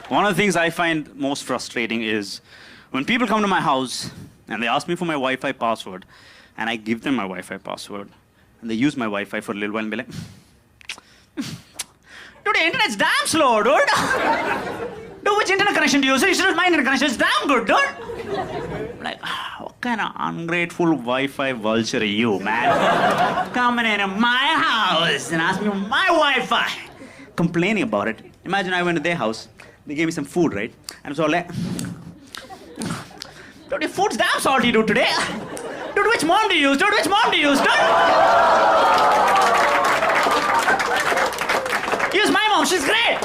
One of the things I find most frustrating is when people come to my house and they ask me for my Wi-Fi password, and I give them my Wi-Fi password, and they use my Wi-Fi for a little while and be like, dude, the internet's damn slow, dude. Dude, which internet connection do you use? You should my internet connection is damn good, dude. Like, what kind of ungrateful Wi-Fi vulture are you, man? Coming into my house and asking me for my Wi-Fi. Complaining about it. Imagine I went to their house, they gave me some food, right? And so like, dude, your food's damn salty, dude, today. Dude, which mom do you use? Dude, which mom do you use, dude? Use my mom, she's great.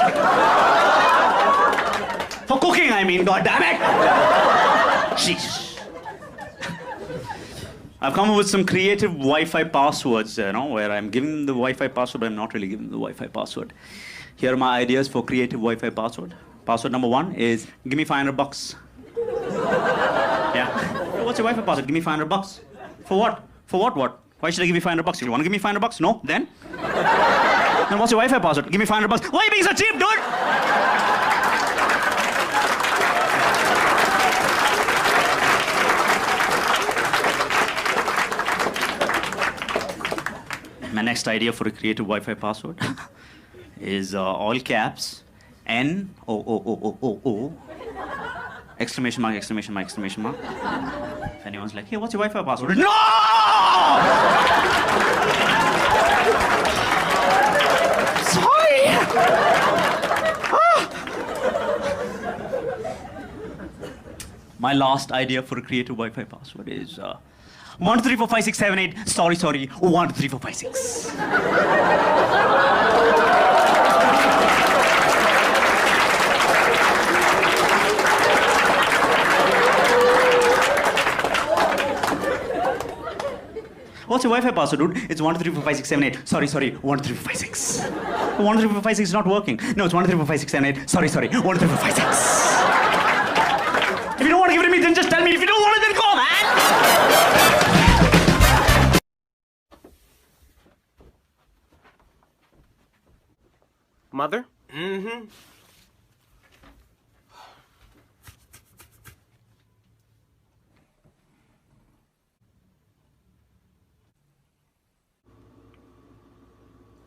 For cooking, I mean, god damn it. Sheesh. I've come up with some creative Wi-Fi passwords, where I'm giving them the Wi-Fi password, but I'm not really giving them the Wi-Fi password. Here are my ideas for creative Wi-Fi password. Password number 1 is, give me $500. Yeah. What's your Wi-Fi password? Give me $500. For what? For what? Why should I give you $500? You want to give me $500? No? Then? Then what's your Wi-Fi password? Give me $500. Why are you being so cheap, dude? My next idea for a creative Wi-Fi password is all caps N-O-O-O-O-O exclamation mark, exclamation mark, exclamation mark. If anyone's like, hey, what's your Wi-Fi password? No! Sorry! My last idea for a creative Wi-Fi password is 1, 2, 3, 4, 5, 6, 7, 8. Sorry. 1, 2, 3, 4, 5, 6. What's your Wi-Fi password, dude? It's 1, 2, 3, 4, 5, 6, 7, 8. Sorry. 1, 2, 3, 4, 5, 6. 1, 2, 3, 4, 5, 6 is not working. No, it's 1, 2, 3, 4, 5, 6, 7, 8. Sorry. 1, 2, 3, 4, 5, 6. If you don't want to give it to me, then just tell me. If you don't want it, then go, man! Mother? Mm-hmm.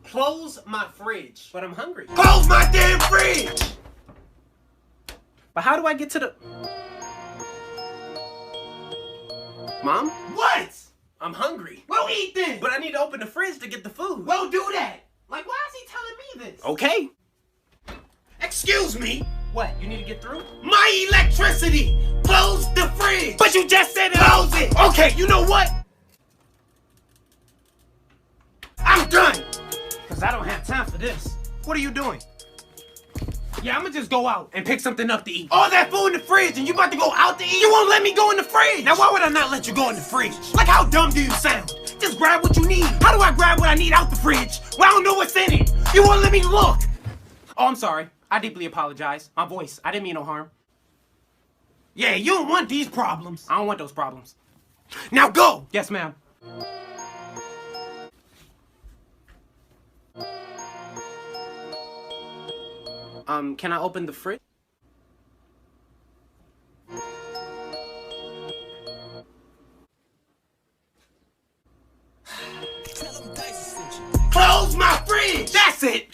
Close my fridge. But I'm hungry. Close my damn fridge! But how do I get to the... Mom? What? I'm hungry. Well, eat then. But I need to open the fridge to get the food. Well, do that. Like, why is he telling me this? Okay. Excuse me. What? You need to get through? My electricity. Close the fridge. But you just said close it. Okay, you know what? I'm done. Because I don't have time for this. What are you doing? Yeah, I'm gonna just go out and pick something up to eat. All that food in the fridge and you about to go out to eat? You won't let me go in the fridge. Now, why would I not let you go in the fridge? Like, how dumb do you sound? Just grab what you need. How do I grab what I need out the fridge? Well, I don't know what's in it. You won't let me look. Oh, I'm sorry. I deeply apologize. My voice. I didn't mean no harm. Yeah, you don't want these problems. I don't want those problems. Now go. Yes, ma'am. Can I open the fridge? Close my fridge. That's it.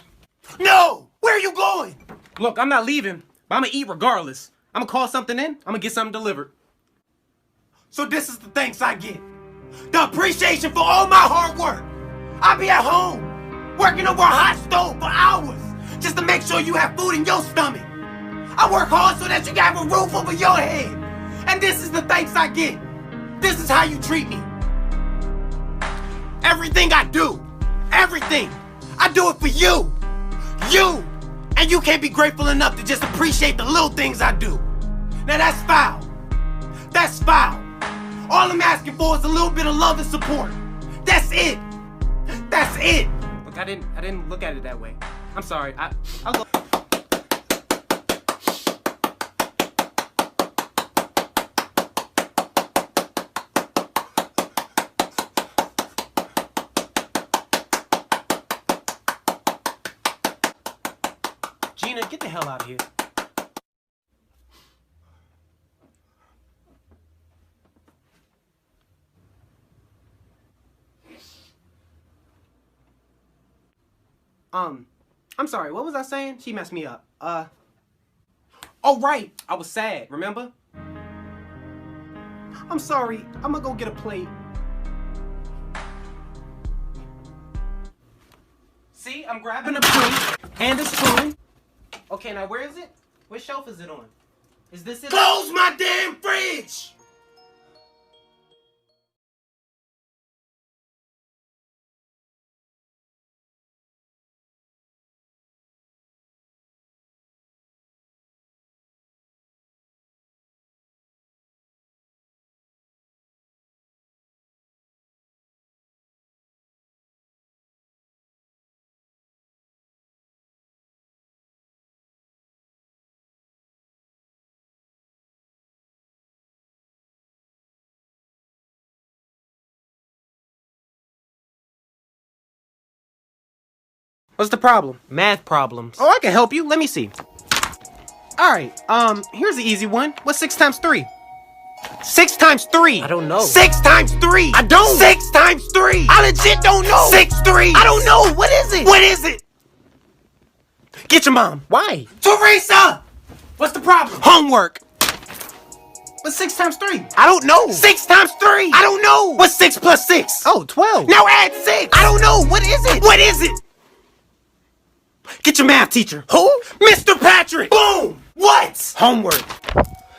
No. Where are you going? Look, I'm not leaving, but I'm gonna eat regardless. I'm gonna call something in. I'm gonna get something delivered. So this is the thanks I get. The appreciation for all my hard work. I be at home, working over a hot stove for hours, just to make sure you have food in your stomach. I work hard so that you can have a roof over your head. And this is the thanks I get. This is how you treat me. Everything I do, everything, I do it for you. You. And you can't be grateful enough to just appreciate the little things I do. Now that's foul. That's foul. All I'm asking for is a little bit of love and support. That's it. That's it. Look, I didn't look at it that way. I'm sorry. I'll go. Gina, get the hell out of here. I'm sorry, what was I saying? She messed me up. Oh, right, I was sad, remember? I'm sorry, I'm gonna go get a plate. See, I'm grabbing a plate and a spoon. Okay, now where is it? What shelf is it on? Is this it? Close my damn fridge! What's the problem? Math problems. Oh, I can help you. Let me see. Alright, here's the easy one. What's 6 times 3? 6 times 3. I don't know. 6 times 3. I don't. 6 times 3. I legit don't know. 6 3. I don't know. What is it? What is it? Get your mom. Why? Teresa! What's the problem? Homework. What's 6 times 3? I don't know. 6 times 3. I don't know. What's 6 plus 6? Oh, 12. Now add 6. I don't know. What is it? What is it? Get your math teacher. Who? Mr. Patrick. Boom. What? Homework.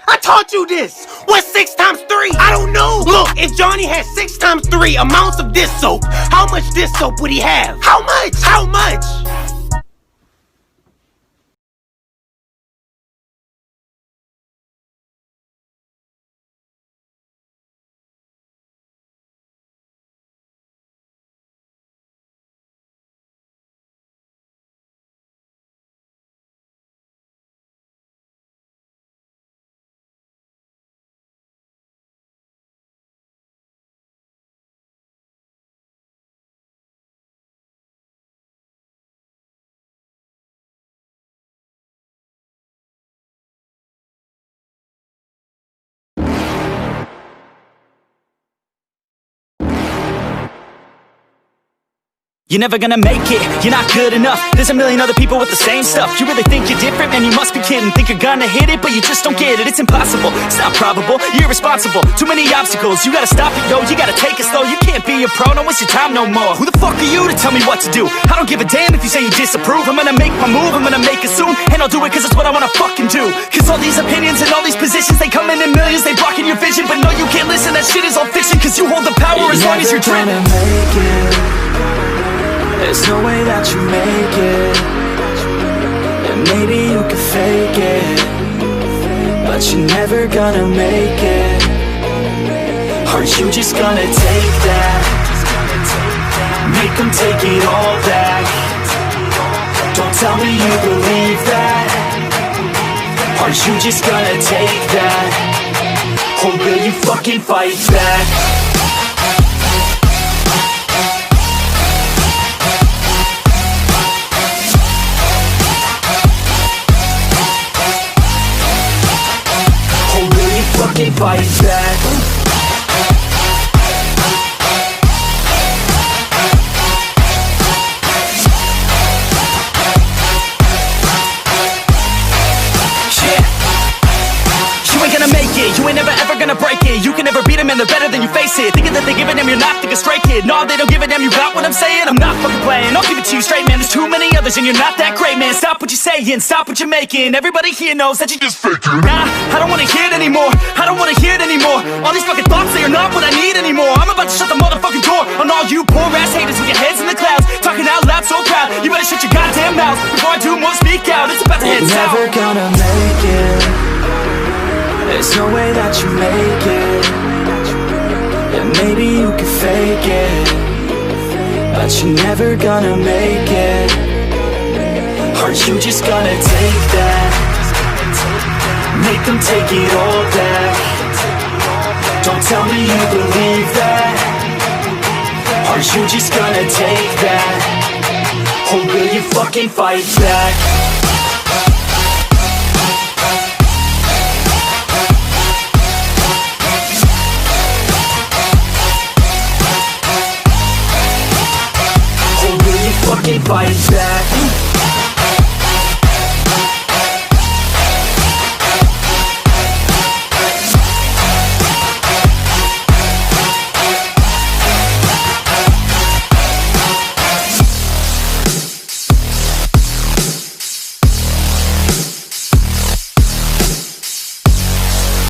I taught you this. What's 6 times 3? I don't know. Look, if Johnny had 6 times 3 amounts of dish soap, how much dish soap would he have? How much? How much? You're never gonna make it, you're not good enough. There's a million other people with the same stuff. You really think you're different? Man, you must be kidding. Think you're gonna hit it, but you just don't get it. It's impossible, it's not probable, you're irresponsible. Too many obstacles, you gotta stop it, yo. You gotta take it slow, you can't be a pro. Don't waste your time no more. Who the fuck are you to tell me what to do? I don't give a damn if you say you disapprove. I'm gonna make my move, I'm gonna make it soon. And I'll do it cause it's what I wanna fucking do. Cause all these opinions and all these positions, they come in millions, they blocking your vision. But no, you can't listen, that shit is all fiction. Cause you hold the power as long as you're dreaming. There's no way that you make it. And maybe you can fake it, but you're never gonna make it. Are you just gonna take that? Make them take it all back. Don't tell me you believe that. Are you just gonna take that? Or will you fucking fight back? Fight back. You ain't gonna make it, you ain't never ever gonna break it. You can never beat them and they're better than you face it. Thinking that they give a damn, you're not thinking straight, kid. No, they don't give a damn, you got what I'm saying? I'm not fucking playing, I'll give it to you straight, man. There's too many others and you're not that great, man. Stop what you're saying, stop what you're making. Everybody here knows that you just faking. Nah, I don't wanna hear it anymore, I don't wanna hear it anymore. All these fucking thoughts, they are not what I need anymore. I'm about to shut the motherfucking door on all you poor ass haters with your heads in the clouds, talking out loud so proud. You better shut your goddamn mouth before I do more, speak out. It's about to head south. Never gonna make it. There's no way that you make it. And maybe you can fake it, but you're never gonna make it. Are you just gonna take that? Make them take it all back. Don't tell me you believe that. Are you just gonna take that? Or will you fucking fight back? fight back.